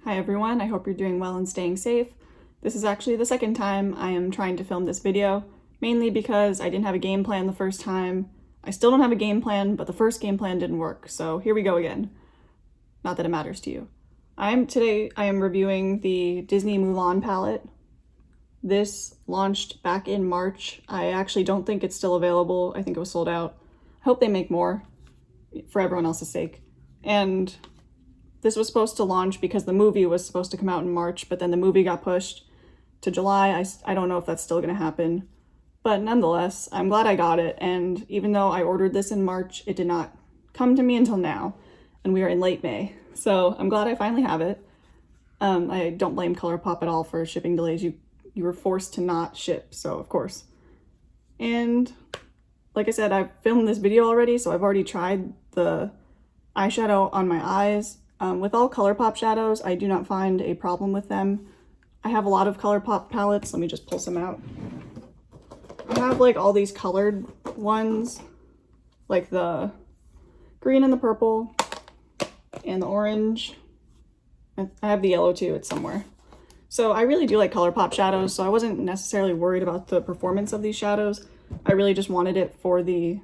Hi everyone, I hope you're doing well and staying safe. This is actually the second time I am trying to film this video, mainly because I didn't have a game plan the first time. I still don't have a game plan, but the first game plan didn't work, so here we go again. Not that it matters to you. Today I am reviewing the Disney Mulan palette. This launched back in March. I actually don't think it's still available. I think it was sold out. I hope they make more for everyone else's sake. And this was supposed to launch because the movie was supposed to come out in March, but then the movie got pushed to July. I don't know if that's still going to happen. But nonetheless, I'm glad I got it. And even though I ordered this in March, it did not come to me until now. And we are in late May. So I'm glad I finally have it. I don't blame Colourpop at all for shipping delays. You were forced to not ship, so of course. And like I said, I've filmed this video already, so I've already tried the eyeshadow on my eyes. With all Colourpop shadows, I do not find a problem with them. I have a lot of Colourpop palettes. Let me just pull some out. I have like all these colored ones, like the green and the purple and the orange. I have the yellow too, it's somewhere. So I really do like Colourpop shadows, so I wasn't necessarily worried about the performance of these shadows. I really just wanted it for the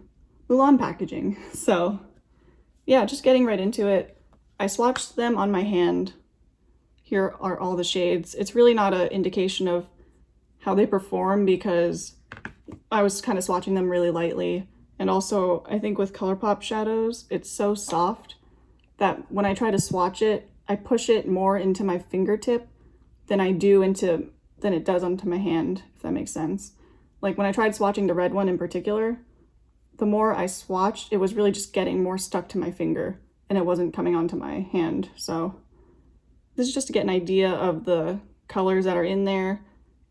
Mulan packaging. So yeah, just getting right into it. I swatched them on my hand. Here are all the shades. It's really not an indication of how they perform because I was kind of swatching them really lightly. And also, I think with Colourpop shadows, it's so soft that when I try to swatch it, I push it more into my fingertip than it does onto my hand, if that makes sense. Like when I tried swatching the red one in particular, the more I swatched, it was really just getting more stuck to my finger and it wasn't coming onto my hand. So this is just to get an idea of the colors that are in there.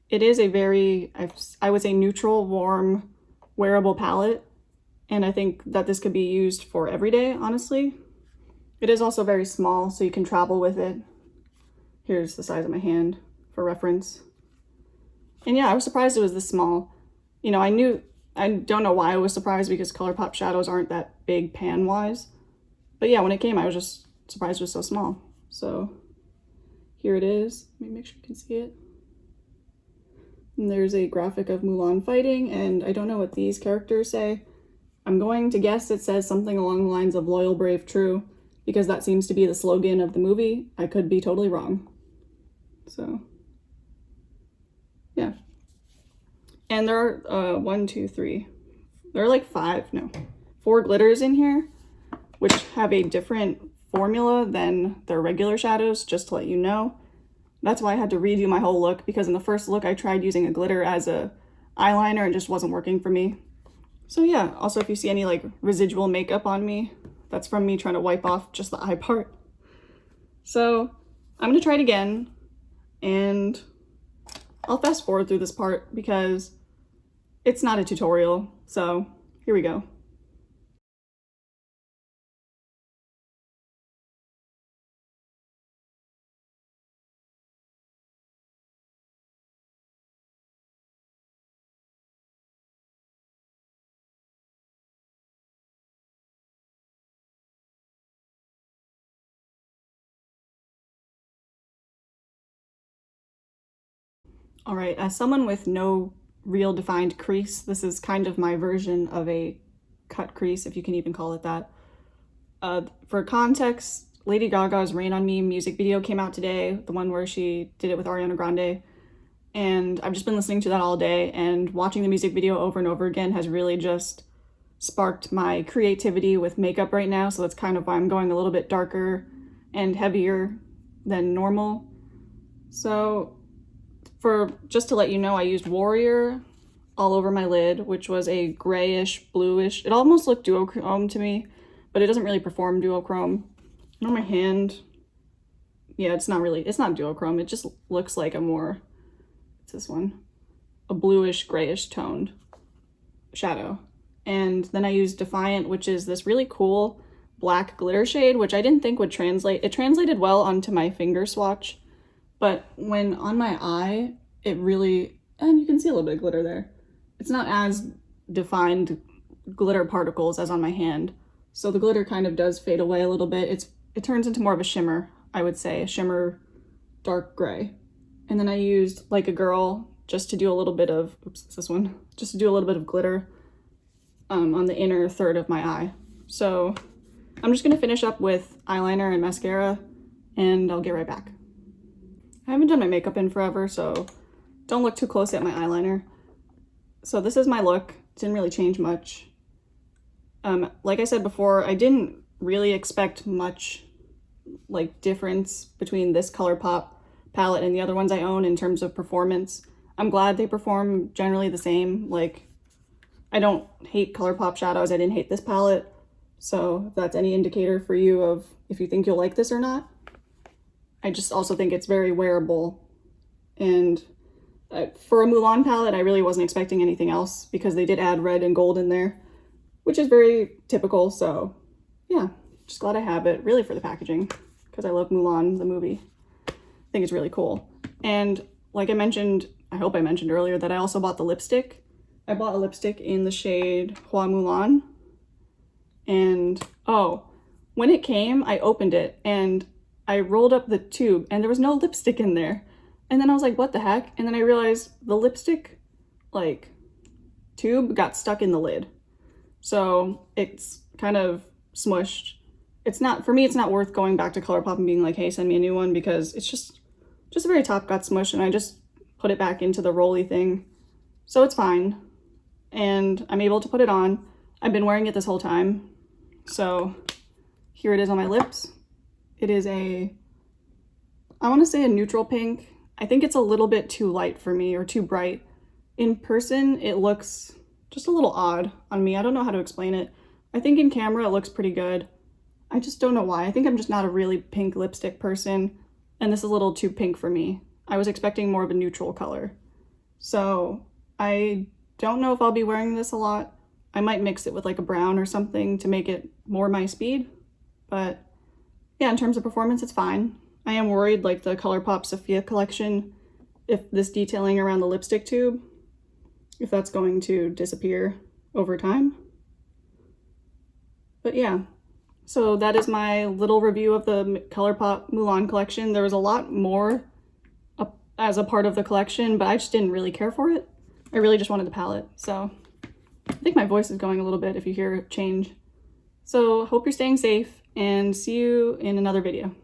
It is a very, I would say, neutral, warm, wearable palette. And I think that this could be used for every day, honestly. It is also very small, so you can travel with it. Here's the size of my hand for reference. And yeah, I was surprised it was this small. You know, I don't know why I was surprised because Colourpop shadows aren't that big pan-wise. But yeah, when it came, I was just surprised it was so small. So here it is. Let me make sure you can see it. And there's a graphic of Mulan fighting, and I don't know what these characters say. I'm going to guess it says something along the lines of loyal, brave, true, because that seems to be the slogan of the movie. I could be totally wrong. So yeah. And there are there are like 4 glitters in here, which have a different formula than their regular shadows, just to let you know. That's why I had to redo my whole look, because in the first look I tried using a glitter as a eyeliner and it just wasn't working for me. So yeah, also if you see any like residual makeup on me, that's from me trying to wipe off just the eye part. So I'm gonna try it again, and I'll fast forward through this part because it's not a tutorial. So here we go. All right, as someone with no real defined crease, this is kind of my version of a cut crease, if you can even call it that. For context, Lady Gaga's Rain on Me music video came out today, the one where she did it with Ariana Grande. And I've just been listening to that all day, and watching the music video over and over again has really just sparked my creativity with makeup right now. So that's kind of why I'm going a little bit darker and heavier than normal. So just to let you know, I used Warrior all over my lid, which was a grayish, bluish. It almost looked duochrome to me, but it doesn't really perform duochrome. And on my hand, yeah, it's not duochrome. It just looks like it's this one, a bluish, grayish toned shadow. And then I used Defiant, which is this really cool black glitter shade, which I didn't think would translate. It translated well onto my finger swatch, but when on my eye, and you can see a little bit of glitter there. It's not as defined glitter particles as on my hand. So the glitter kind of does fade away a little bit. It turns into more of a shimmer, I would say, a shimmer dark gray. And then I used Like a Girl just to do a little bit of, oops, it's this one, just to do a little bit of glitter on the inner third of my eye. So I'm just gonna finish up with eyeliner and mascara, and I'll get right back. I haven't done my makeup in forever, so don't look too close at my eyeliner. So this is my look. It didn't really change much. Like I said before, I didn't really expect much like difference between this Colourpop palette and the other ones I own in terms of performance. I'm glad they perform generally the same. Like, I don't hate Colourpop shadows. I didn't hate this palette. So if that's any indicator for you of if you think you'll like this or not. I just also think it's very wearable. And for a Mulan palette, I really wasn't expecting anything else because they did add red and gold in there, which is very typical. So yeah, just glad I have it, really for the packaging, because I love Mulan, the movie. I think it's really cool. And like I mentioned, I hope I mentioned earlier that I also bought the lipstick. I bought a lipstick in the shade Hua Mulan. And oh, when it came, I opened it and I rolled up the tube and there was no lipstick in there. And then I was like, what the heck? And then I realized the lipstick, like, tube got stuck in the lid. So it's kind of smushed. It's not, for me, it's not worth going back to Colourpop and being like, hey, send me a new one, because it's just the very top got smushed and I just put it back into the rolly thing. So it's fine. And I'm able to put it on. I've been wearing it this whole time. So here it is on my lips. It is I want to say a neutral pink. I think it's a little bit too light for me, or too bright. In person, it looks just a little odd on me. I don't know how to explain it. I think in camera it looks pretty good. I just don't know why. I think I'm just not a really pink lipstick person, and this is a little too pink for me. I was expecting more of a neutral color. So I don't know if I'll be wearing this a lot. I might mix it with like a brown or something to make it more my speed. But yeah, in terms of performance, it's fine. I am worried, like the Colourpop Sophia collection, if this detailing around the lipstick tube, if that's going to disappear over time. But yeah, so that is my little review of the Colourpop Mulan collection. There was a lot more as a part of the collection, but I just didn't really care for it. I really just wanted the palette. So I think my voice is going a little bit if you hear it change. So hope you're staying safe, and see you in another video.